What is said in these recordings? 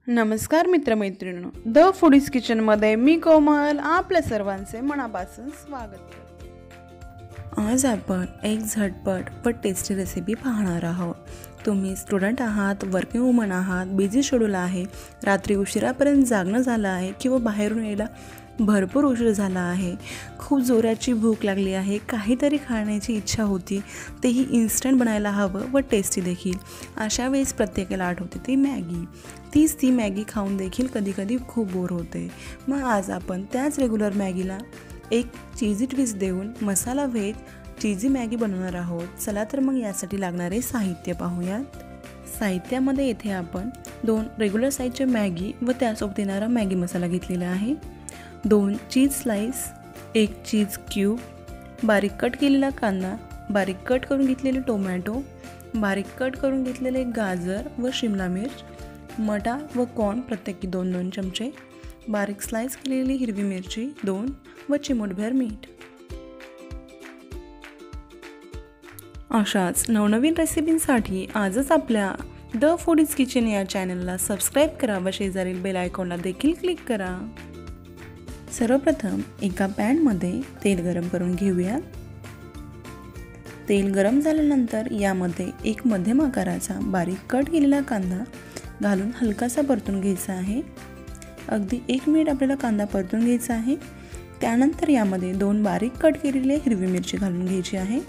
नमस्कार मित्रमैत्रिणींनो, the foodies किचनमध्ये मी कोमल आपल्या सर्वांचे मनापासून स्वागत करते। आज आपण एक झटपट पण टेस्टी रेसिपी पाहणार आहोत। तुम्ही स्टुडंट आहात, वर्किंग वुमन आहात, बिझी शेड्यूल आहे, रात्री उशिरापर्यंत जागणं झालं आहे किंवा बाहेरून यायला भरपूर उशीर झाला आहे, खूप जोराची भूक लागली आहे, काहीतरी खाण्याची इच्छा होती, तेही इन्स्टंट बनायला हवं व टेस्टी देखील। अशा वेळेस प्रत्येकाला आठवते ती मॅगी। ती मॅगी खाऊन देखील कधी खूप बोर होते। मग आज आपण त्याच रेग्युलर मॅगीला एक चीजी ट्विस्ट देऊन मसाला व्हेज चीजी मॅगी बनवणार आहोत। चला तर मग यासाठी लागणारे साहित्य पाहूयात। साहित्यामध्ये येथे आपण 2 रेग्युलर साईजचे मॅगी व त्यासोबत येणारा मॅगी मसाला घेतलेला आहे, 2 चीज स्लाइस, 1 चीज क्यूब, बारीक कट केलेला कांदा, बारीक कट करून घेतलेले टोमॅटो, बारीक कट करून घेतलेले गाजर व शिमला मिर्च, मटार व कॉर्न प्रत्येकी 2-2 चमचे, बारीक स्लाइस केलेली हिरवी मिरची 2 व चिमूटभर मीठ। अशाच नवनवीन रेसिपींसाठी आजच आपल्या द फूडीज किचन या चॅनलला सबस्क्राईब करा व शेजारील बेल आयकॉनला देखील क्लिक करा। सर्वप्रथम एका पॅनमध्ये तेल गरम करून घेऊया। तेल गरम झाल्यानंतर यामध्ये एक मध्यम आकाराचा बारीक कट केलेला कांदा घालून हलकासा परतून घ्यायचा आहे। अगदी 1 मिनिट आपल्याला कांदा परतून घ्यायचा आहे। त्यानंतर यामध्ये 2 बारीक कट केलेले हिरवी मिरची घालून घ्यायची आहे।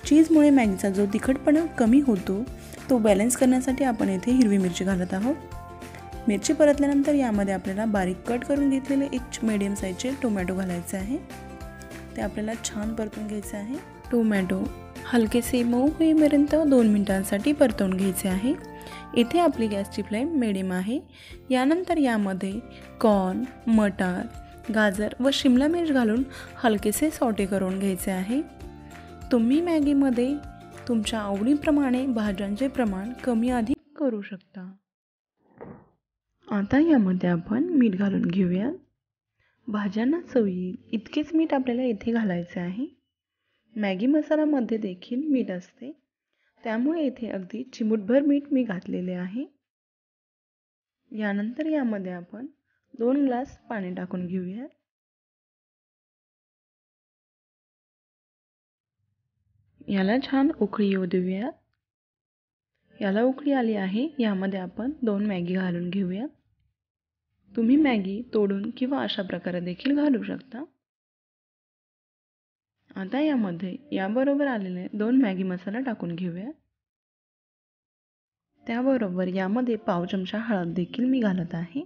चीजमुळे मॅगीचा जो तिखटपणा कमी होतो तो बॅलन्स करण्यासाठी आपण येथे हिरवी मिरची घालत आहोत। मिरची परतल्यानंतर यामध्ये आपल्याला बारीक कट करून घेतलेले एक मीडियम साईजचे टोमॅटो घालायचे आहे। ते आपल्याला छान परतून घ्यायचे आहे। टोमॅटो हलकेसे मऊ होईपर्यंत 2 मिनिटांसाठी परतवून घ्यायचे आहे। इथे आपली गॅसची फ्लेम मिडियम आहे। यानंतर यामध्ये कॉर्न, मटार, गाजर व शिमला मिर्च घालून हलकेसे सॉटे करून घ्यायचे आहे। तुम्ही मॅगीमध्ये तुमच्या आवडीप्रमाणे भाज्यांचे प्रमाण कमी अधिक करू शकता। आता यामध्ये आपण मीठ घालून घेऊया। भाज्यांना चवी इतकेच मीठ आपल्याला इथे घालायचे आहे। मॅगी मसाल्यामध्ये देखील मीठ असते, त्यामुळे इथे अगदी चिमूटभर मीठ मी घातलेले आहे। यानंतर यामध्ये आपण 2 ग्लास पाणी टाकून घेऊया। याला छान उकळी येऊ देऊया। याला उकळी आली आहे, यामध्ये आपण 2 मॅगी घालून घेऊया। तुम्ही मॅगी तोडून किंवा अशा प्रकारे देखील घालू शकता। आता यामध्ये याबरोबर आलेले 2 मॅगी मसाला टाकून घेऊया। त्याबरोबर यामध्ये पाव चमचा हळद देखील मी घालत आहे।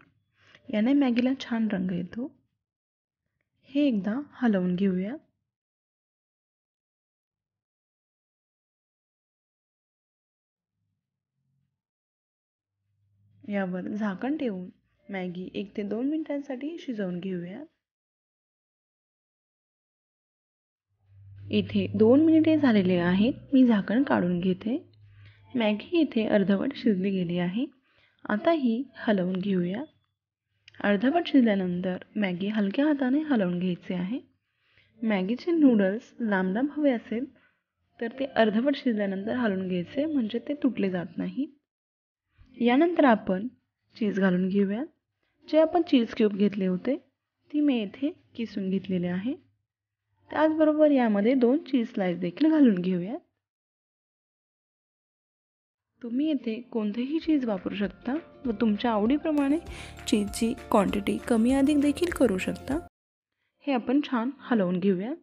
याने मॅगीला छान रंग येतो। हे एकदा हलवून घेऊया। यावर झाकण ठेवून मॅगी 1 ते 2 मिनिटांसाठी शिजवून घेऊया। इथे 2 मिनिटे झालेले आहेत, मी झाकण काढून घेते। मॅगी इथे अर्धवट शिजली गेली आहे। आता ही हलवून घेऊया। अर्धवट शिजल्यानंतर मॅगी हलक्या हाताने हलवून घ्यायचे आहे। मॅगीचे नूडल्स लांब हवे असेल तर ते अर्धवट शिजल्यानंतर हलवून घ्यायचे, म्हणजे ते तुटले जात नाही। यानंतर आपण चीज घालून घेऊया। जे आपण चीज क्यूब घेतले होते ती मी येथे किसून घेतलेले आहे। त्याचबरोबर यामध्ये 2 चीज स्लाइस देखील घालून घेऊया। तुम्ही येथे कोणतेही चीज वापरू शकता व तुमच्या आवडीप्रमाणे चीजची क्वांटिटी कमी अधिक देखील करू शकता। हे आपण छान हलवून घेऊया।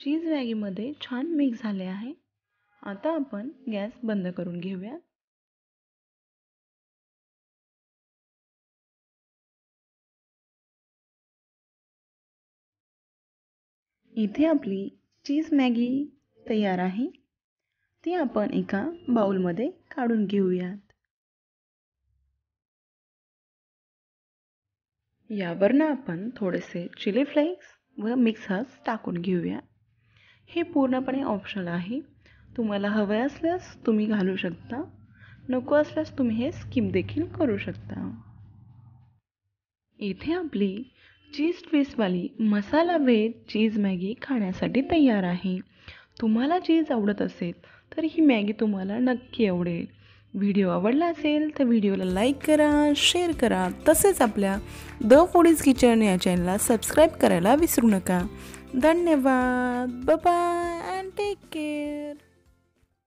चीज मॅगीमध्ये छान मिक्स झाले आहे। आता आपण गॅस बंद करून घेऊया। इथे आपली चीज मॅगी तयार आहे। ती आपण एका बाउलमध्ये काढून घेऊयात। यावरनं आपण थोडेसे चिली फ्लेक्स व मिक्स हर्ब्स टाकून घेऊया। हे पूर्णपणे ऑप्शनल आहे। तुम्हाला हवे असल्यास तुम्ही घालू शकता, नको असल्यास तुम्ही हे स्किप देखील करू शकता। इथे आपली चीज ट्विस्टवाली मसाला व्हेज चीज मॅगी खाण्यासाठी तयार आहे. तुम्हाला चीज आवडत असेल तर ही मॅगी तुम्हाला नक्की आवडेल. व्हिडिओ आवडला असेल तर व्हिडिओला लाईक करा, शेअर करा. तसेच आपल्या द फूडीज किचन या चॅनलला सबस्क्राईब करायला विसरू नका. धन्यवाद. Bye bye and take care.